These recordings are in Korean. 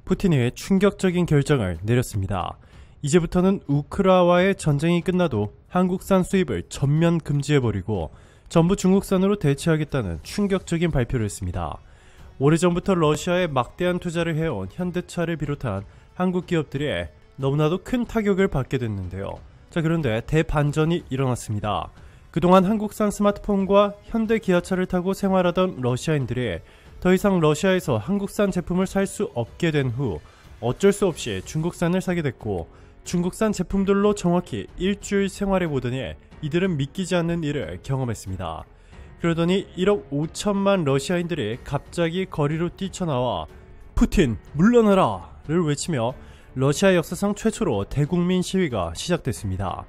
푸틴이 충격적인 결정을 내렸습니다. 이제부터는 우크라와의 전쟁이 끝나도 한국산 수입을 전면 금지해버리고 전부 중국산으로 대체하겠다는 충격적인 발표를 했습니다. 오래전부터 러시아에 막대한 투자를 해온 현대차를 비롯한 한국 기업들이 너무나도 큰 타격을 받게 됐는데요. 그런데 대반전이 일어났습니다. 그동안 한국산 스마트폰과 현대 기아차를 타고 생활하던 러시아인들이 더 이상 러시아에서 한국산 제품을 살 수 없게 된 후 어쩔 수 없이 중국산을 사게 됐고, 중국산 제품들로 정확히 일주일 생활해보더니 이들은 믿기지 않는 일을 경험했습니다. 그러더니 1억 5천만 러시아인들이 갑자기 거리로 뛰쳐나와 푸틴 물러나라 를 외치며 러시아 역사상 최초로 대국민 시위가 시작됐습니다.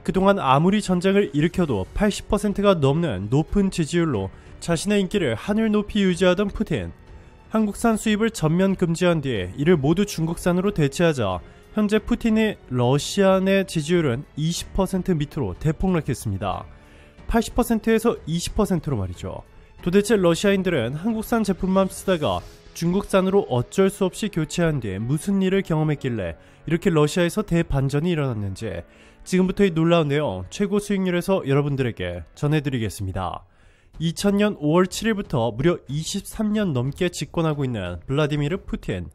그동안 아무리 전쟁을 일으켜도 80%가 넘는 높은 지지율로 자신의 인기를 하늘 높이 유지하던 푸틴. 한국산 수입을 전면 금지한 뒤에 이를 모두 중국산으로 대체하자 현재 푸틴의 러시아 내 지지율은 20% 밑으로 대폭락했습니다. 80%에서 20%로 말이죠. 도대체 러시아인들은 한국산 제품만 쓰다가 중국산으로 어쩔 수 없이 교체한 뒤에 무슨 일을 경험했길래 이렇게 러시아에서 대반전이 일어났는지 지금부터 이 놀라운 내용 최고 수익률에서 여러분들에게 전해드리겠습니다. 2000년 5월 7일부터 무려 23년 넘게 집권하고 있는 블라디미르 푸틴.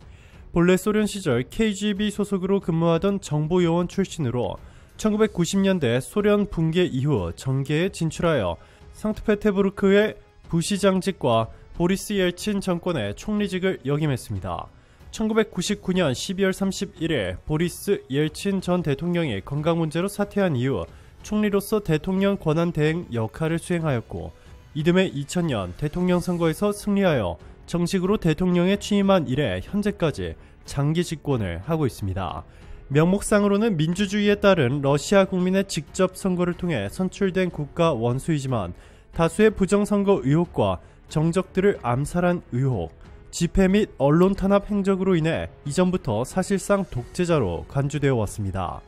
본래 소련 시절 KGB 소속으로 근무하던 정보요원 출신으로 1990년대 소련 붕괴 이후 정계에 진출하여 상트페테부르크의 부시장직과 보리스 옐친 정권의 총리직을 역임했습니다. 1999년 12월 31일 보리스 옐친 전 대통령이 건강 문제로 사퇴한 이후 총리로서 대통령 권한 대행 역할을 수행하였고, 이듬해 2000년 대통령 선거에서 승리하여 정식으로 대통령에 취임한 이래 현재까지 장기 집권을 하고 있습니다. 명목상으로는 민주주의에 따른 러시아 국민의 직접 선거를 통해 선출된 국가 원수이지만 다수의 부정선거 의혹과 정적들을 암살한 의혹, 집회 및 언론 탄압 행적으로 인해 이전부터 사실상 독재자로 간주되어 왔습니다.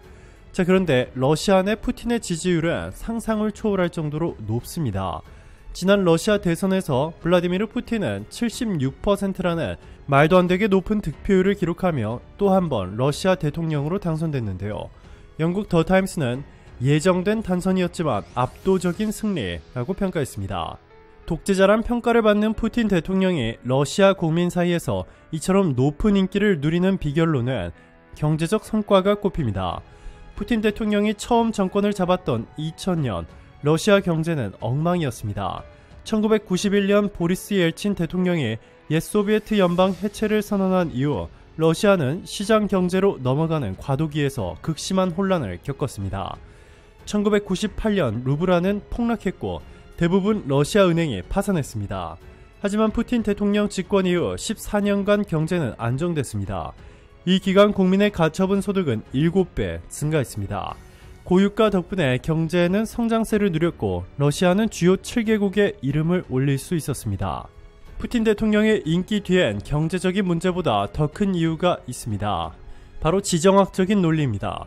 그런데 러시아 내 푸틴의 지지율은 상상을 초월할 정도로 높습니다. 지난 러시아 대선에서 블라디미르 푸틴은 76%라는 말도 안 되게 높은 득표율을 기록하며 또 한 번 러시아 대통령으로 당선됐는데요. 영국 더 타임스는 예정된 단선이었지만 압도적인 승리라고 평가했습니다. 독재자란 평가를 받는 푸틴 대통령이 러시아 국민 사이에서 이처럼 높은 인기를 누리는 비결로는 경제적 성과가 꼽힙니다. 푸틴 대통령이 처음 정권을 잡았던 2000년 러시아 경제는 엉망이었습니다. 1991년 보리스 옐친 대통령이 옛 소비에트 연방 해체를 선언한 이후 러시아는 시장 경제로 넘어가는 과도기에서 극심한 혼란을 겪었습니다. 1998년 루블화는 폭락했고 대부분 러시아 은행이 파산했습니다. 하지만 푸틴 대통령 집권 이후 14년간 경제는 안정됐습니다. 이 기간 국민의 가처분 소득은 7배 증가했습니다. 고유가 덕분에 경제는 성장세를 누렸고 러시아는 주요 7개국의 이름을 올릴 수 있었습니다. 푸틴 대통령의 인기 뒤엔 경제적인 문제보다 더 큰 이유가 있습니다. 바로 지정학적인 논리입니다.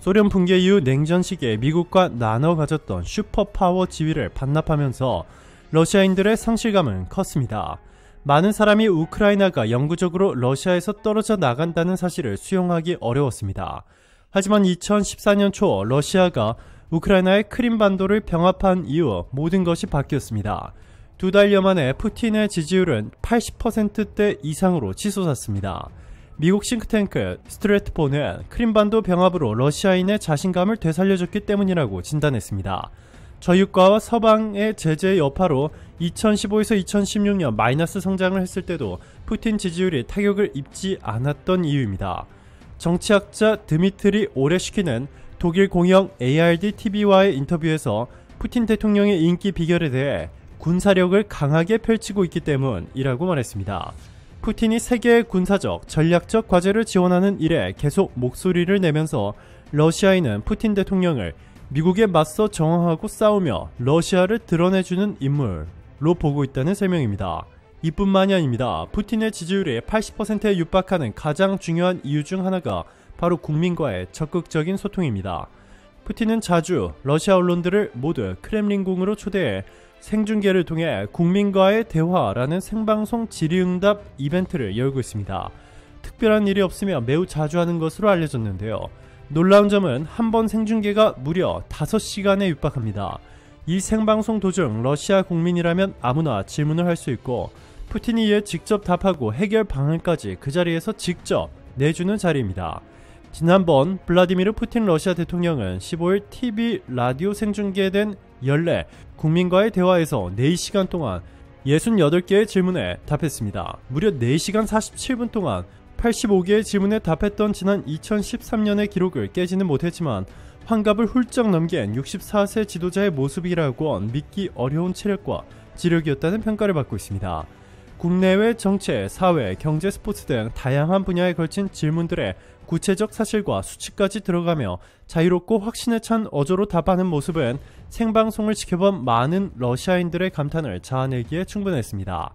소련 붕괴 이후 냉전 시기에 미국과 나눠 가졌던 슈퍼파워 지위를 반납하면서 러시아인들의 상실감은 컸습니다. 많은 사람이 우크라이나가 영구적으로 러시아에서 떨어져 나간다는 사실을 수용하기 어려웠습니다. 하지만 2014년 초 러시아가 우크라이나의 크림반도를 병합한 이후 모든 것이 바뀌었습니다. 2달여 만에 푸틴의 지지율은 80%대 이상으로 치솟았습니다. 미국 싱크탱크 스트래트포는 크림반도 병합으로 러시아인의 자신감을 되살려줬기 때문이라고 진단했습니다. 저유가와 서방의 제재의 여파로 2015에서 2016년 마이너스 성장을 했을 때도 푸틴 지지율이 타격을 입지 않았던 이유입니다. 정치학자 드미트리 오레시키는 독일 공영 ARD-TV와의 인터뷰에서 푸틴 대통령의 인기 비결에 대해 군사력을 강하게 펼치고 있기 때문이라고 말했습니다. 푸틴이 세계의 군사적, 전략적 과제를 지원하는 일에 계속 목소리를 내면서 러시아인은 푸틴 대통령을 미국에 맞서 저항하고 싸우며 러시아를 드러내주는 인물로 보고 있다는 설명입니다. 이뿐만이 아닙니다. 푸틴의 지지율이 80%에 육박하는 가장 중요한 이유 중 하나가 바로 국민과의 적극적인 소통입니다. 푸틴은 자주 러시아 언론들을 모두 크렘린궁으로 초대해 생중계를 통해 국민과의 대화라는 생방송 질의응답 이벤트를 열고 있습니다. 특별한 일이 없으면 매우 자주 하는 것으로 알려졌는데요. 놀라운 점은 한 번 생중계가 무려 5시간에 육박합니다. 이 생방송 도중 러시아 국민이라면 아무나 질문을 할 수 있고 푸틴이 이에 직접 답하고 해결 방안까지 그 자리에서 직접 내주는 자리입니다. 지난번 블라디미르 푸틴 러시아 대통령은 15일 TV 라디오 생중계된 연례 국민과의 대화에서 4시간 동안 68개의 질문에 답했습니다. 무려 4시간 47분 동안 85개의 질문에 답했던 지난 2013년의 기록을 깨지는 못했지만 환갑을 훌쩍 넘긴 64세 지도자의 모습이라곤 믿기 어려운 체력과 지력이었다는 평가를 받고 있습니다. 국내외 정치, 사회, 경제, 스포츠 등 다양한 분야에 걸친 질문들의 구체적 사실과 수치까지 들어가며 자유롭고 확신에 찬 어조로 답하는 모습은 생방송을 지켜본 많은 러시아인들의 감탄을 자아내기에 충분했습니다.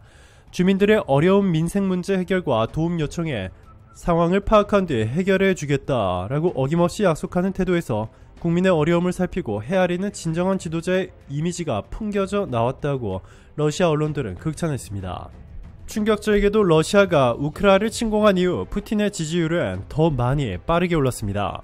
주민들의 어려운 민생 문제 해결과 도움 요청에 상황을 파악한 뒤 해결해 주겠다라고 어김없이 약속하는 태도에서 국민의 어려움을 살피고 헤아리는 진정한 지도자의 이미지가 풍겨져 나왔다고 러시아 언론들은 극찬했습니다. 충격적이게도 러시아가 우크라이나를 침공한 이후 푸틴의 지지율은 더 많이 빠르게 올랐습니다.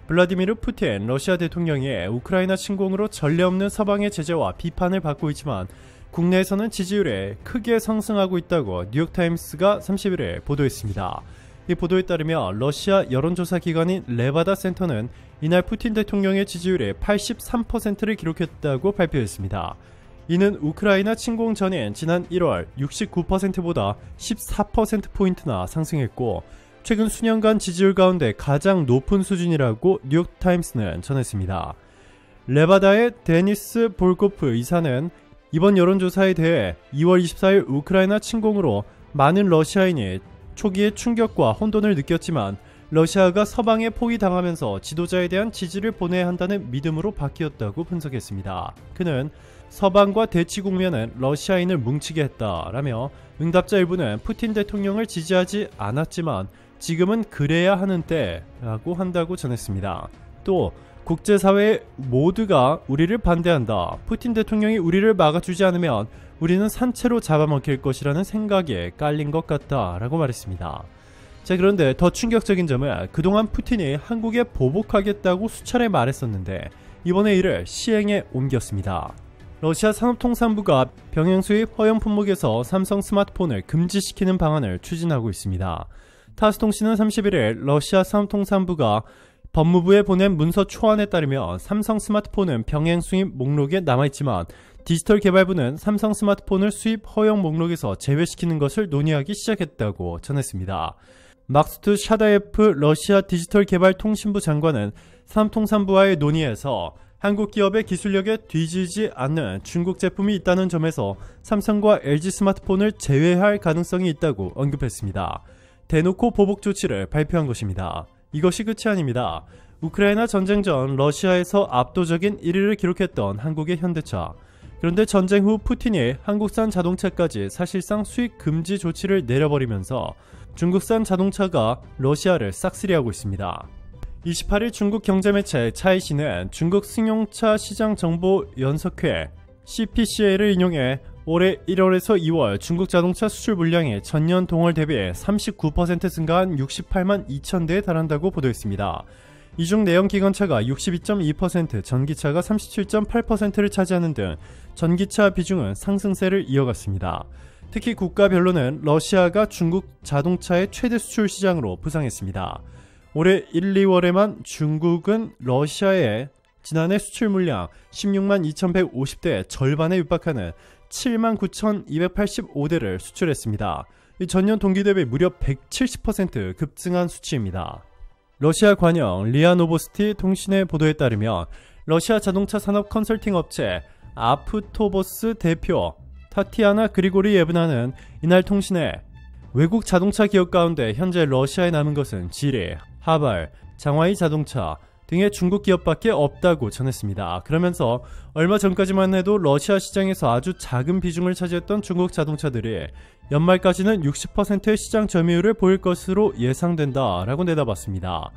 블라디미르 푸틴 러시아 대통령이 우크라이나 침공으로 전례 없는 서방의 제재와 비판을 받고 있지만 국내에서는 지지율이 크게 상승하고 있다고 뉴욕타임스가 31일 보도했습니다. 이 보도에 따르면 러시아 여론조사 기관인 레바다 센터는 이날 푸틴 대통령의 지지율이 83%를 기록했다고 발표했습니다. 이는 우크라이나 침공 전인 지난 1월 69%보다 14%포인트나 상승했고 최근 수년간 지지율 가운데 가장 높은 수준이라고 뉴욕타임스는 전했습니다. 레바다의 데니스 볼코프 이사는 이번 여론조사에 대해 2월 24일 우크라이나 침공으로 많은 러시아인이 초기에 충격과 혼돈을 느꼈지만 러시아가 서방에 포위당하면서 지도자에 대한 지지를 보내야 한다는 믿음으로 바뀌었다고 분석했습니다. 그는 서방과 대치 국면은 러시아인을 뭉치게 했다라며 응답자 일부는 푸틴 대통령을 지지하지 않았지만 지금은 그래야 하는 때라고 한다고 전했습니다. 또 국제사회 모두가 우리를 반대한다. 푸틴 대통령이 우리를 막아주지 않으면 우리는 산채로 잡아먹힐 것이라는 생각에 깔린 것 같다라고 말했습니다. 자, 그런데 더 충격적인 점은 그동안 푸틴이 한국에 보복하겠다고 수차례 말했었는데 이번에 이를 시행에 옮겼습니다. 러시아 산업통상부가 병행 수입 허용 품목에서 삼성 스마트폰을 금지시키는 방안을 추진하고 있습니다. 타스통신은 31일 러시아 산업통상부가 법무부에 보낸 문서 초안에 따르면 삼성 스마트폰은 병행 수입 목록에 남아있지만 디지털개발부는 삼성 스마트폰을 수입 허용 목록에서 제외시키는 것을 논의하기 시작했다고 전했습니다. 막스투 샤다예프 러시아 디지털개발통신부 장관은 산업통상부와의 논의에서 한국 기업의 기술력에 뒤지지 않는 중국 제품이 있다는 점에서 삼성과 LG 스마트폰을 제외할 가능성이 있다고 언급했습니다. 대놓고 보복 조치를 발표한 것입니다. 이것이 끝이 아닙니다. 우크라이나 전쟁 전 러시아에서 압도적인 1위를 기록했던 한국의 현대차. 그런데 전쟁 후 푸틴이 한국산 자동차까지 사실상 수입 금지 조치를 내려버리면서 중국산 자동차가 러시아를 싹쓸이하고 있습니다. 28일 중국 경제매체 차이시는 중국 승용차 시장정보연석회 CPCA를 인용해 올해 1월에서 2월 중국 자동차 수출 물량이 전년 동월 대비 39% 증가한 68만 2천 대에 달한다고 보도했습니다. 이 중 내연 기관차가 62.2%, 전기차가 37.8%를 차지하는 등 전기차 비중은 상승세를 이어갔습니다. 특히 국가별로는 러시아가 중국 자동차의 최대 수출 시장으로 부상했습니다. 올해 1, 2월에만 중국은 러시아의 지난해 수출 물량 16만 2150대의 절반에 육박하는 7만 9285대를 수출했습니다. 전년 동기 대비 무려 170% 급증한 수치입니다. 러시아 관영 리아노보스티 통신의 보도에 따르면 러시아 자동차 산업 컨설팅 업체 아프토보스 대표 타티아나 그리고리예브나는 이날 통신에 외국 자동차 기업 가운데 현재 러시아에 남은 것은 지리, 하발, 장화이 자동차 등의 중국 기업밖에 없다고 전했습니다. 그러면서 얼마 전까지만 해도 러시아 시장에서 아주 작은 비중을 차지했던 중국 자동차들이 연말까지는 60%의 시장 점유율을 보일 것으로 예상된다라고 내다봤습니다.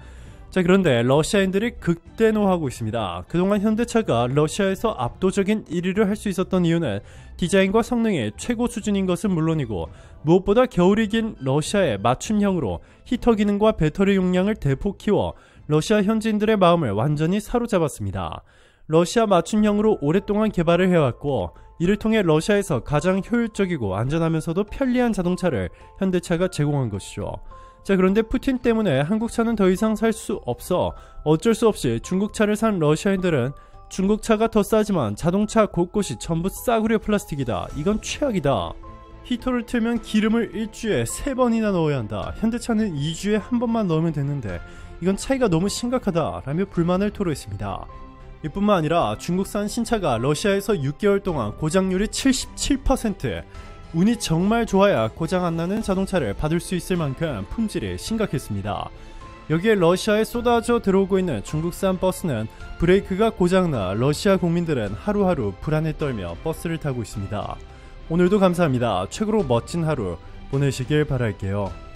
자, 그런데 러시아인들이 극대노하고 있습니다. 그동안 현대차가 러시아에서 압도적인 1위를 할 수 있었던 이유는 디자인과 성능의 최고 수준인 것은 물론이고 무엇보다 겨울이 긴 러시아의 맞춤형으로 히터 기능과 배터리 용량을 대폭 키워 러시아 현지인들의 마음을 완전히 사로잡았습니다. 러시아 맞춤형으로 오랫동안 개발을 해왔고 이를 통해 러시아에서 가장 효율적이고 안전하면서도 편리한 자동차를 현대차가 제공한 것이죠. 자, 그런데 푸틴 때문에 한국차는 더 이상 살 수 없어 어쩔 수 없이 중국차를 산 러시아인들은 중국차가 더 싸지만 자동차 곳곳이 전부 싸구려 플라스틱이다. 이건 최악이다. 히터를 틀면 기름을 일주일에 3번이나 넣어야 한다. 현대차는 2주에 1번만 넣으면 되는데 이건 차이가 너무 심각하다 라며 불만을 토로했습니다. 이뿐만 아니라 중국산 신차가 러시아에서 6개월 동안 고장률이 77%, 운이 정말 좋아야 고장 안 나는 자동차를 받을 수 있을 만큼 품질이 심각했습니다. 여기에 러시아에 쏟아져 들어오고 있는 중국산 버스는 브레이크가 고장나 러시아 국민들은 하루하루 불안에 떨며 버스를 타고 있습니다. 오늘도 감사합니다. 최고로 멋진 하루 보내시길 바랄게요.